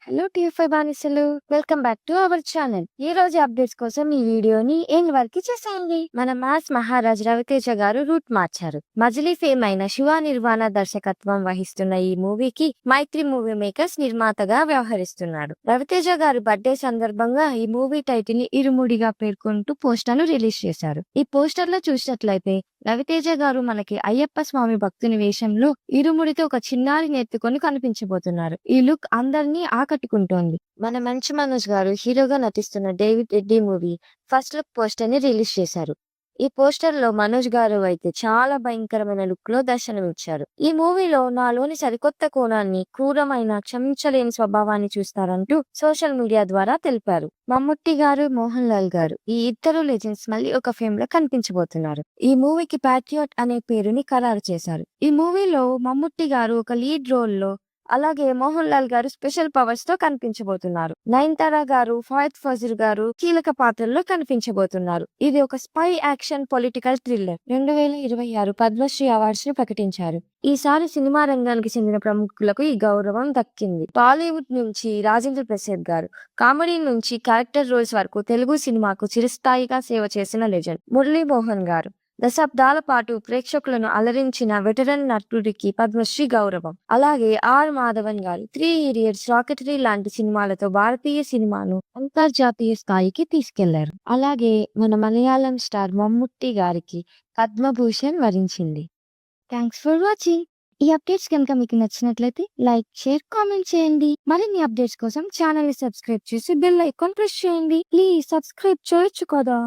Hello TFI బానిసలు, welcome back to our channel. ఈ రోజు అప్డేట్స్ కోసం ఈ వీడియోని ఎండ్ వరకు చేసేయండి. మన మాస్ మహారాజ్ రవితేజ గారు రూట్ మార్చారు. మజిలీ ఫేమ్ అయిన శివ నిర్వాణ దర్శకత్వం వహిస్తున్న ఈ మూవీకి మైత్రి మూవీ మేకర్స్ నిర్మాతగా వ్యవహరిస్తున్నాడు. రవితేజ గారు బర్త్డే సందర్భంగా ఈ మూవీ టైటిల్ ని ఇరుముడిగా పేర్కొంటూ పోస్టర్ ను రిలీజ్ చేశారు. ఈ పోస్టర్ లో చూసినట్లయితే రవితేజ గారు మనకి అయ్యప్ప స్వామి భక్తుని వేషంలో ఇరుముడితో ఒక చిన్నారిని ఎత్తుకొని కనిపించబోతున్నారు. ఈ లుక్ అందరినీ ఆకట్టుకుంటోంది. మన మంచు మనోజ్ గారు హీరోగా నటిస్తున్న David Reddy movie first look poster ని రిలీజ్ చేశారు. ఈ పోస్టర్ లో మనోజ్ గారు అయితే చాలా భయంకరమైన లుక్ లో దర్శనమిచ్చారు. ఈ మూవీలో నాలోని సరికొత్త కోణాన్ని, క్రూరమైన క్షమించలేని స్వభావాన్ని చూస్తారంటూ సోషల్ మీడియా ద్వారా తెలిపారు. మమ్ముట్టి గారు, మోహన్ లాల్ గారు ఈ ఇద్దరు లెజెండ్స్ మళ్ళీ ఒక ఫేమ్ లో కనిపించబోతున్నారు. ఈ మూవీకి ప్యాట్రియాట్ అనే పేరుని ఖరారు చేశారు. ఈ మూవీలో మమ్ముట్టి గారు ఒక లీడ్ రోల్ లో, అలాగే మోహన్ లాల్ గారు స్పెషల్ పవర్స్ తో కనిపించబోతున్నారు. నయనతార గారు, ఫహద్ ఫాజిల్ గారు కీలక పాత్రల్లో కనిపించబోతున్నారు. ఇది ఒక spy action political thriller. 2026 Padma Shri awards ని ప్రకటించారు. ఈసారి సినిమా రంగానికి చెందిన ప్రముఖులకు ఈ గౌరవం దక్కింది. టాలీవుడ్ నుంచి రాజేంద్ర ప్రసాద్ గారు, కామెడీ నుంచి క్యారెక్టర్ రోల్స్ వరకు తెలుగు సినిమాకు చిరస్థాయిగా సేవ చేసిన లెజెండ్ మురళీ మోహన్ గారు. దశాబ్దాల పాటు ప్రేక్షకులను అలరించిన వెటరన్ నటుడికి పద్మశ్రీ గౌరవం. అలాగే ఆర్ మాధవన్ గారు 3 ఇడియట్స్, రాకెటరీ లాంటి సినిమాలతో భారతీయ సినిమాను అంతర్జాతీయ స్థాయికి తీసుకెళ్లారు. అలాగే మన మలయాళం స్టార్ మమ్ముట్టి గారికి పద్మభూషణ్ వరించింది. Thanks for watching. ఈ అప్డేట్స్ కనుక మీకు నచ్చినట్లయితే లైక్, షేర్, కామెంట్ చేయండి. మరిన్ని అప్డేట్స్ కోసం ఛానల్ ని సబ్స్క్రైబ్ చేసి బెల్ ఐకాన్ ప్రెస్ చేయండి. ప్లీజ్ సబ్స్క్రైబ్ చేయొచ్చు కదా.